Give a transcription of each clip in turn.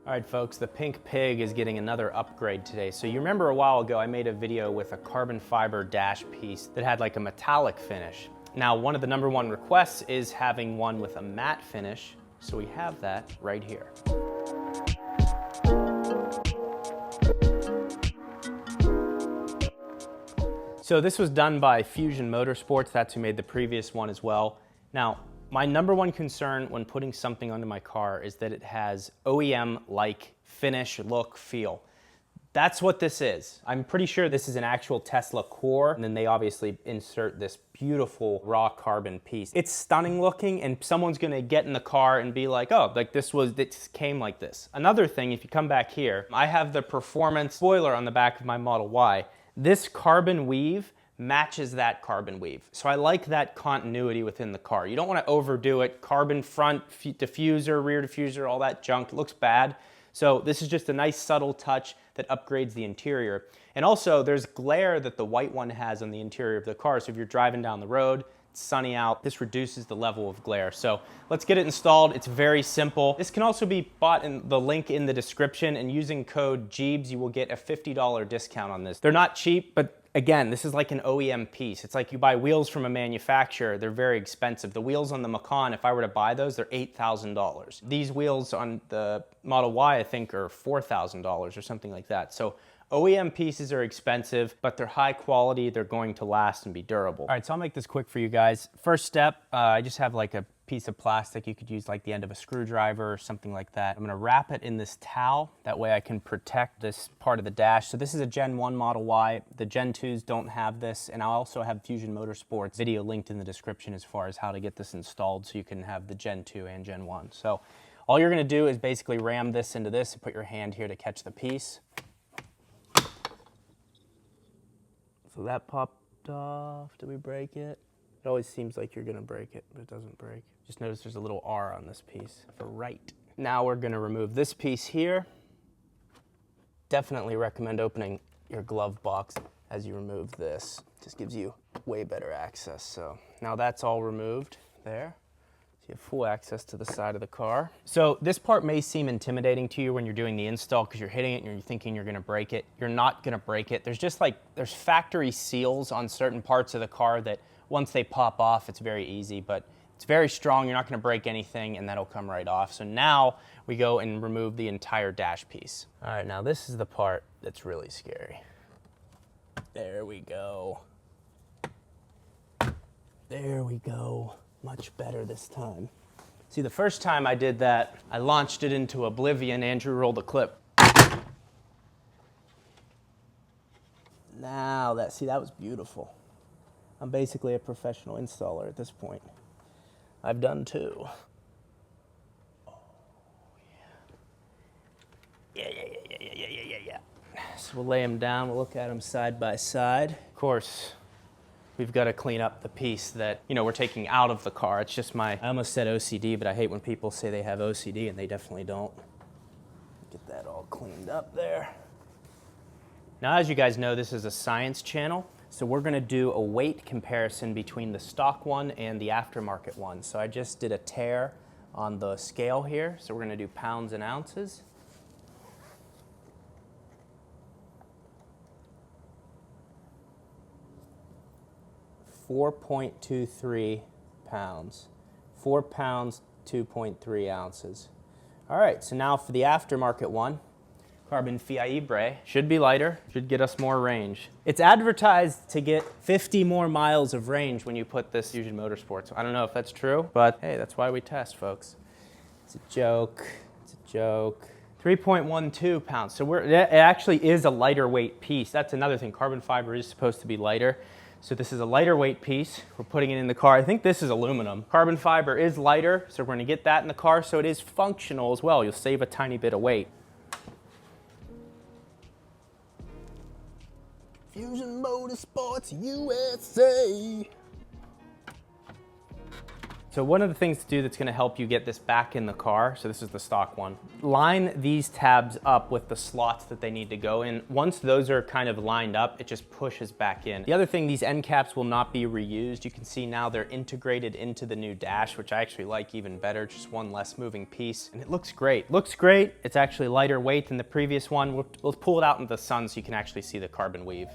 All right, folks, the Pink Pig is getting another upgrade today. So you remember a while ago, I made a video with a carbon fiber dash piece that had like a metallic finish. Now, one of the #1 requests is having one with a matte finish. So we have that right here. So this was done by Fusion Motorsports. That's who made the previous one as well. Now, my #1 concern when putting something onto my car is that it has OEM-like finish, look, feel. That's what this is. I'm pretty sure this is an actual Tesla core, and then they obviously insert this beautiful raw carbon piece. It's stunning looking, and someone's gonna get in the car and be like, oh, like this came like this. Another thing, if you come back here, I have the performance spoiler on the back of my Model Y. This carbon weave matches that carbon weave. So I like that continuity within the car. You don't want to overdo it. Carbon front diffuser, rear diffuser, all that junk. It looks bad. So this is just a nice subtle touch that upgrades the interior. And also there's glare that the white one has on the interior of the car. So if you're driving down the road, it's sunny out, this reduces the level of glare. So let's get it installed. It's very simple. This can also be bought in the link in the description, and using code Gjeebs, you will get a $50 discount on this. They're not cheap, but again, this is like an OEM piece. It's like you buy wheels from a manufacturer, they're very expensive. The wheels on the Macan, if I were to buy those, they're $8,000. These wheels on the Model Y, I think, are $4,000 or something like that. So OEM pieces are expensive, but they're high quality, they're going to last and be durable. All right, so I'll make this quick for you guys. First step, I just have like a piece of plastic. You could use like the end of a screwdriver or something like that. I'm gonna wrap it in this towel. That way I can protect this part of the dash. So this is a Gen 1 Model Y. The Gen 2s don't have this, and I'll also have Fusion Motorsports video linked in the description as far as how to get this installed so you can have the Gen 2 and Gen 1. So all you're gonna do is basically ram this into this and put your hand here to catch the piece. So that popped off. Did we break it? It always seems like you're gonna break it, but it doesn't break. Just notice there's a little R on this piece for right. Now we're gonna remove this piece here. Definitely recommend opening your glove box as you remove this. Just gives you way better access. So now that's all removed there. So you have full access to the side of the car. So this part may seem intimidating to you when you're doing the install because you're hitting it and you're thinking you're gonna break it. You're not gonna break it. There's factory seals on certain parts of the car that once they pop off, it's very easy, but it's very strong. You're not gonna break anything and that'll come right off. So now we go and remove the entire dash piece. All right, now this is the part that's really scary. There we go. There we go. Much better this time. See, the first time I did that, I launched it into oblivion. Andrew rolled the clip. Now that was beautiful. I'm basically a professional installer at this point. I've done 2. Oh, yeah. Yeah. So we'll lay them down, we'll look at them side by side. Of course, we've got to clean up the piece that, we're taking out of the car. It's just I almost said OCD, but I hate when people say they have OCD and they definitely don't. Get that all cleaned up there. Now, as you guys know, this is a science channel. So we're gonna do a weight comparison between the stock one and the aftermarket one. So I just did a tear on the scale here. So we're gonna do pounds and ounces. .23 pounds. 4 pounds, 2.3 ounces. All right, so now for the aftermarket one, carbon fibre, should be lighter, should get us more range. It's advertised to get 50 more miles of range when you put this Fusion Motorsports. I don't know if that's true, but hey, that's why we test, folks. It's a joke, 3.12 pounds. So it actually is a lighter weight piece. That's another thing, carbon fiber is supposed to be lighter. So this is a lighter weight piece. We're putting it in the car. I think this is aluminum. Carbon fiber is lighter, so we're gonna get that in the car, so it is functional as well. You'll save a tiny bit of weight. Fusion Motorsports USA. So one of the things to do that's gonna help you get this back in the car, so this is the stock one, line these tabs up with the slots that they need to go in. Once those are kind of lined up, it just pushes back in. The other thing, these end caps will not be reused. You can see now they're integrated into the new dash, which I actually like even better, just one less moving piece. And it looks great. Looks great. It's actually lighter weight than the previous one. We'll pull it out into the sun so you can actually see the carbon weave.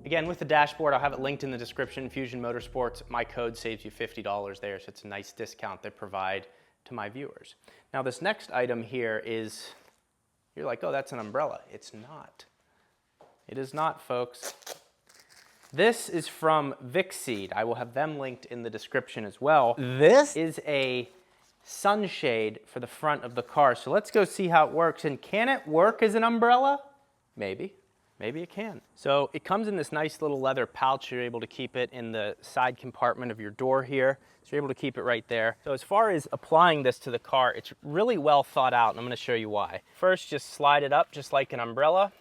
Again, with the dashboard, I'll have it linked in the description, Fusion Motorsports. My code saves you $50 there, so it's a nice discount they provide to my viewers. Now this next item here is, you're like, oh, that's an umbrella. It's not. It is not, folks. This is from Vixseed. I will have them linked in the description as well. This is a sunshade for the front of the car. So let's go see how it works. And can it work as an umbrella? Maybe. Maybe it can. So it comes in this nice little leather pouch. You're able to keep it in the side compartment of your door here. So you're able to keep it right there. So as far as applying this to the car, it's really well thought out, and I'm gonna show you why. First, just slide it up just like an umbrella.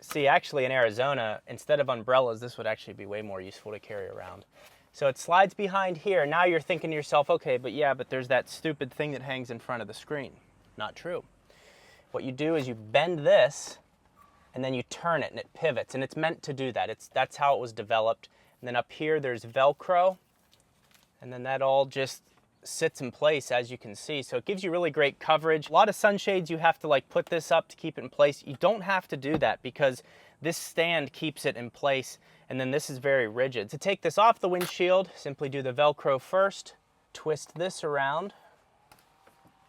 See, actually in Arizona, instead of umbrellas, this would actually be way more useful to carry around. So it slides behind here. Now you're thinking to yourself, okay, but there's that stupid thing that hangs in front of the screen. Not true. What you do is you bend this and then you turn it and it pivots, and it's meant to do that. That's how it was developed. And then up here there's Velcro, and then that all just sits in place, as you can see. So it gives you really great coverage. A lot of sunshades you have to like put this up to keep it in place. You don't have to do that because this stand keeps it in place, and then this is very rigid. To take this off the windshield, simply do the Velcro first, twist this around,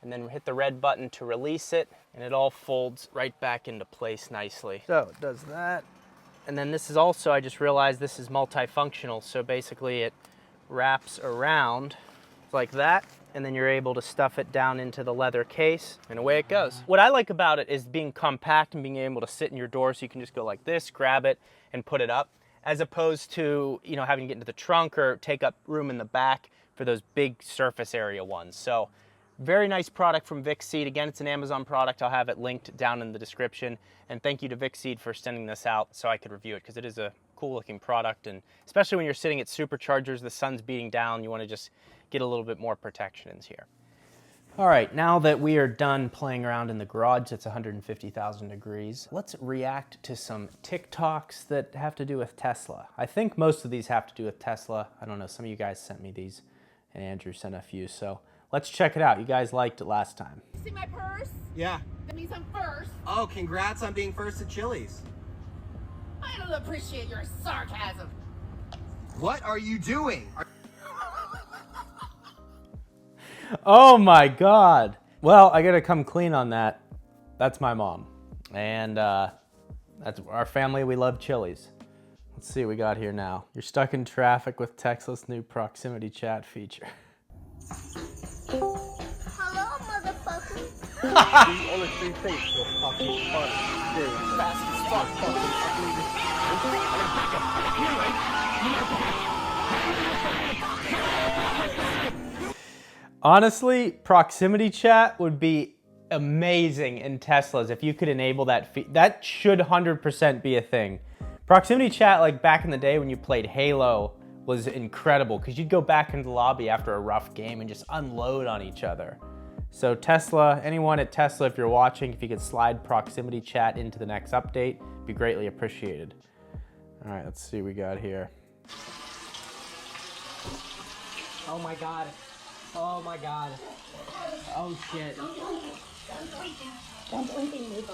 and then hit the red button to release it, and it all folds right back into place nicely. So it does that. And then this is also, I just realized this is multifunctional, so basically it wraps around like that, and then you're able to stuff it down into the leather case, and away it goes. What I like about it is being compact and being able to sit in your door, so you can just go like this, grab it, and put it up, as opposed to, you know, having to get into the trunk or take up room in the back for those big surface area ones. So very nice product from Vixseed. Again, it's an Amazon product. I'll have it linked down in the description. And thank you to Vixseed for sending this out so I could review it, because it is a cool looking product. And especially when you're sitting at superchargers, the sun's beating down, you want to just get a little bit more protection in here. All right, now that we are done playing around in the garage, it's 150,000 degrees, let's react to some TikToks that have to do with Tesla. I think most of these have to do with Tesla. I don't know, some of you guys sent me these, and Andrew sent a few, so let's check it out. You guys liked it last time. See my purse? Yeah. That means I'm first. Oh, congrats on being first at Chili's. I don't appreciate your sarcasm. What are you doing? Oh my God. Well, I gotta come clean on that. That's my mom. And that's our family, we love Chili's. Let's see what we got here now. You're stuck in traffic with Tesla's new proximity chat feature. Hello, motherfucker. The only three things you're fucking funny. Dude, fast as fuck, Honestly, proximity chat would be amazing in Teslas if you could enable that. That should 100% be a thing. Proximity chat, like back in the day when you played Halo, was incredible because you'd go back into the lobby after a rough game and just unload on each other. So Tesla, anyone at Tesla, if you're watching, if you could slide proximity chat into the next update, it'd be greatly appreciated. All right, let's see what we got here. Oh my God. Oh my God. Oh shit. Don't do anything, move.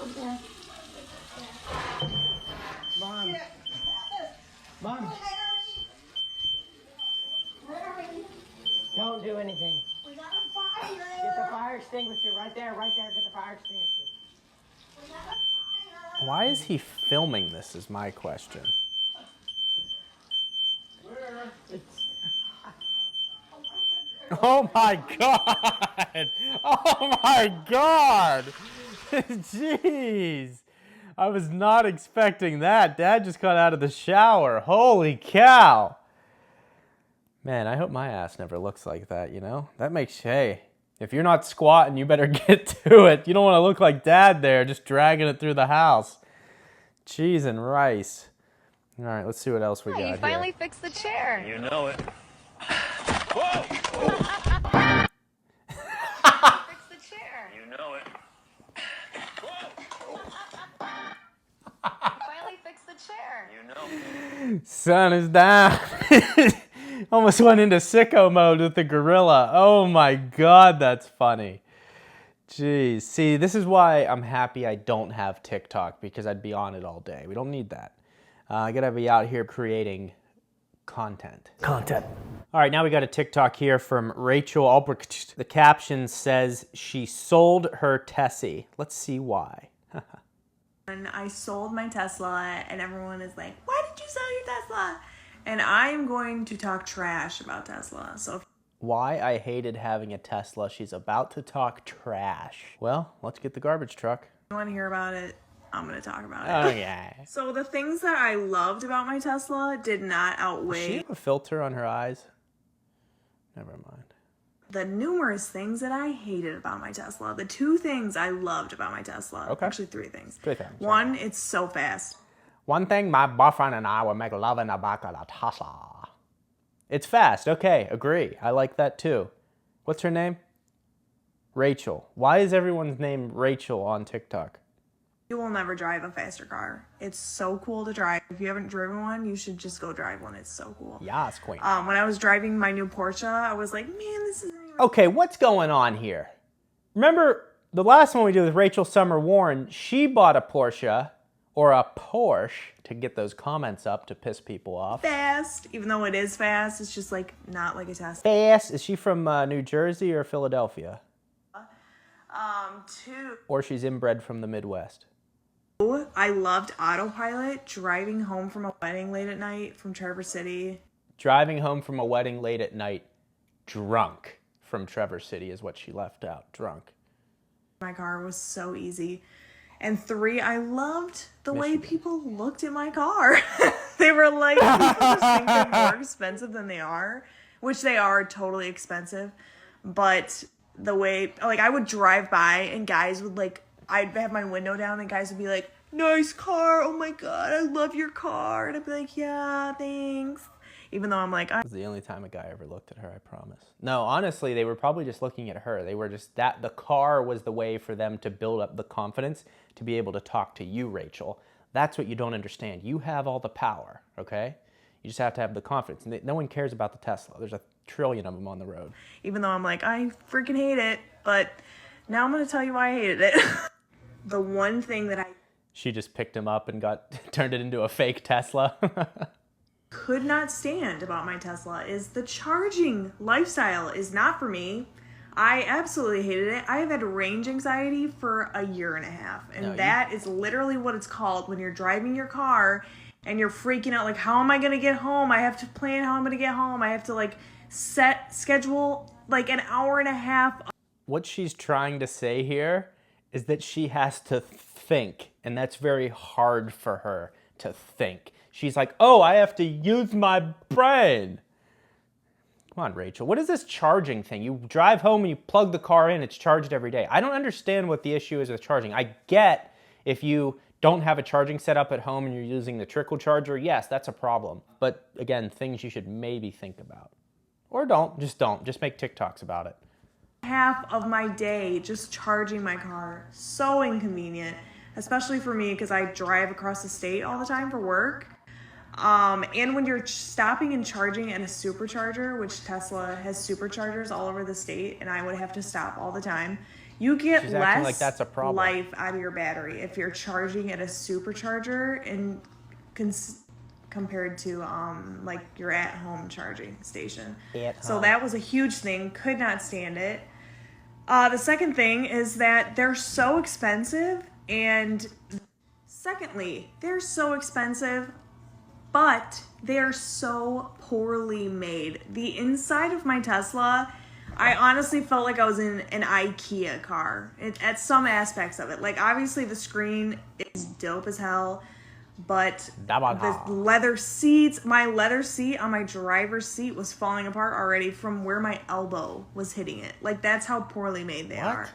Mom. Mom. Don't do anything. We got a fire. Get the fire extinguisher right there, right there. Get the fire extinguisher. We got a fire. Why is he filming this is my question. Oh my God! Oh my God! Jeez! I was not expecting that. Dad just got out of the shower. Holy cow. Man, I hope my ass never looks like that, you know? That makes, hey, if you're not squatting, you better get to it. You don't want to look like Dad there, just dragging it through the house. Cheese and rice. All right, let's see what else we got here. You finally fixed the chair. You know it. Whoa! Fix the chair. You know it. Finally fixed the chair. You know it. Sun is down. Almost went into sicko mode with the gorilla. Oh my God, that's funny. Jeez. See, this is why I'm happy I don't have TikTok, because I'd be on it all day. We don't need that. I gotta be out here creating content. All right, now we got a TikTok here from Rachel Albrecht. The caption says she sold her Tessie. Let's see why. And I sold my Tesla, and everyone is like, why did you sell your Tesla? And I'm going to talk trash about Tesla. So Why I hated having a Tesla. She's about to talk trash. Well, let's get the garbage truck. if you want to hear about it, I'm going to talk about it. Okay. So the things that I loved about my Tesla did not Does she outweigh have a filter on her eyes? Never mind. the numerous things that I hated about my Tesla. The two things I loved about my Tesla. Okay. Actually, three things. Three things, One, it's so fast. One thing, my boyfriend and I would make love in the back of the Tesla. It's fast. Okay, agree. I like that too. What's her name? Rachel. Why is everyone's name Rachel on TikTok? You will never drive a faster car. It's so cool to drive. If you haven't driven one, you should just go drive one. It's so cool. Yas, queen. When I was driving my new Porsche, I was like, man, this is... Okay, what's going on here? Remember the last one we did with Rachel Summer Warren, she bought a Porsche, or a Porsche, to get those comments up to piss people off. fast. Even though it is fast, it's just like not like a Tesla. Fast. Is she from New Jersey or Philadelphia? Two, Or she's inbred from the Midwest? I loved autopilot, driving home from a wedding late at night from Traverse City. Driving home from a wedding late at night, drunk from Traverse City is what she left out, drunk. My car was so easy. And three, I loved the way people looked at my car. They were like, people just think they're more expensive than they are, which they are totally expensive. But the way, like, I would drive by and guys would like, I'd have my window down and guys would be like, nice car, oh my God, I love your car. And I'd be like, yeah, thanks. Even though I'm like, It was the only time a guy ever looked at her, I promise. No, honestly, they were probably just looking at her. They were just, the car was the way for them to build up the confidence to be able to talk to you, Rachel. That's what you don't understand. You have all the power, okay? You just have to have the confidence. And no one cares about the Tesla. There's a trillion of them on the road. even though I'm like, I freaking hate it, but now I'm going to tell you why I hated it. The one thing that I She just picked him up and turned it into a fake Tesla. could not stand about my Tesla is the charging lifestyle is not for me. I absolutely hated it. I have had range anxiety for a year and a half. And that is literally what it's called when you're driving your car and you're freaking out, like, how am I going to get home? I have to plan how I'm going to get home. I have to, like, schedule, like, an hour and a half. What she's trying to say here is that she has to think, and that's very hard for her to think. She's like, oh, I have to use my brain. Come on, Rachel. What is this charging thing? You drive home and you plug the car in, it's charged every day. I don't understand what the issue is with charging. I get if you don't have a charging setup at home and you're using the trickle charger, yes, that's a problem. But again, things you should maybe think about. Or don't. Just make TikToks about it. Half of my day just charging my car. So inconvenient, especially for me because I drive across the state all the time for work. And when you're stopping and charging at a supercharger, which Tesla has superchargers all over the state, and I would have to stop all the time, you get She's acting less like that's a problem. life out of your battery if you're charging at a supercharger and compared to like your at-home charging station. So that was a huge thing. Could not stand it. The second thing is that they're so expensive, and secondly, they're so expensive, but they're so poorly made. The inside of my Tesla, I honestly felt like I was in an IKEA car at some aspects of it. Like, obviously the screen is dope as hell, but the leather seats, my leather seat on my driver's seat was falling apart already from where my elbow was hitting it. Like, that's how poorly made they are.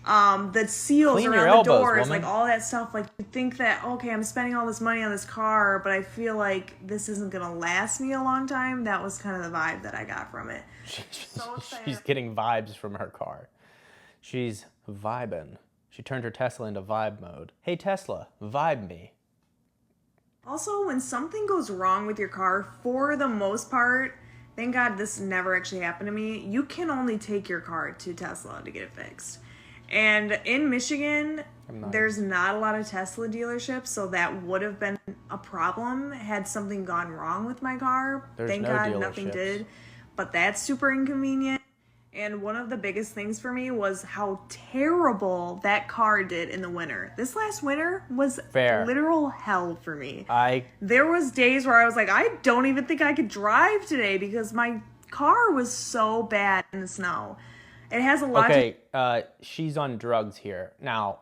The seals Clean your around elbows, the doors, woman. like all that stuff. Like, you think that, okay, I'm spending all this money on this car, but I feel like this isn't gonna last me a long time. That was kind of the vibe that I got from it. So excited. She's getting vibes from her car. She's vibing. She turned her Tesla into vibe mode. Hey Tesla, vibe me. Also, when something goes wrong with your car, for the most part, thank God this never actually happened to me, you can only take your car to Tesla to get it fixed. And in Michigan, there's not a lot of Tesla dealerships, so that would have been a problem had something gone wrong with my car. Thank God nothing did, but that's super inconvenient. And one of the biggest things for me was how terrible that car did in the winter. This last winter was literal hell for me. There was days where I was like, I don't even think I could drive today because my car was so bad in the snow. It has a lot she's on drugs here. Now,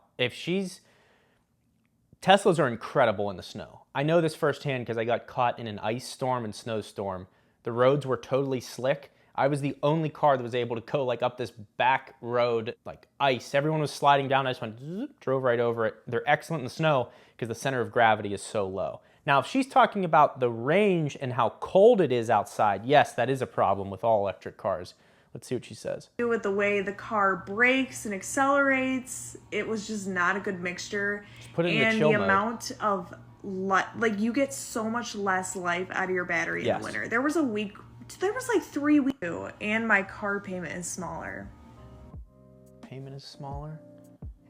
Teslas are incredible in the snow. I know this firsthand because I got caught in an ice storm and snowstorm. The roads were totally slick. I was the only car that was able to go like up this back road, like ice. Everyone was sliding down. I just went, zoop, drove right over it. They're excellent in the snow because the center of gravity is so low. Now, if she's talking about the range and how cold it is outside, yes, that is a problem with all electric cars. Let's see what she says. With the way the car brakes and accelerates, it was just not a good mixture. Just put it in the chill mode. Amount of like you get so much less life out of your battery in the winter. There was like 3 weeks, and my car payment is smaller. Payment is smaller?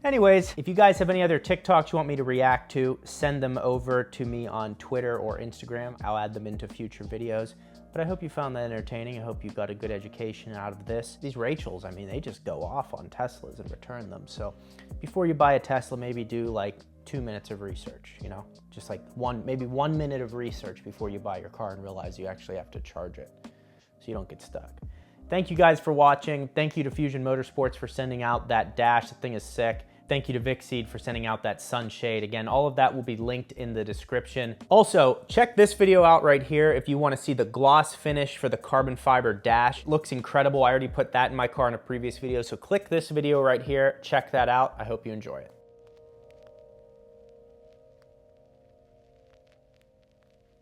Anyways, if you guys have any other TikToks you want me to react to, send them over to me on Twitter or Instagram. I'll add them into future videos. But I hope you found that entertaining. I hope you got a good education out of this. These Rachels, I mean, they just go off on Teslas and return them. So before you buy a Tesla, maybe do like 2 minutes of research, you know? Just like maybe 1 minute of research before you buy your car and realize you actually have to charge it so you don't get stuck. Thank you guys for watching. Thank you to Fusion Motorsports for sending out that dash. The thing is sick. Thank you to Vicseed for sending out that sunshade. Again, all of that will be linked in the description. Also, check this video out right here if you want to see the gloss finish for the carbon fiber dash. It looks incredible. I already put that in my car in a previous video, so click this video right here. Check that out. I hope you enjoy it.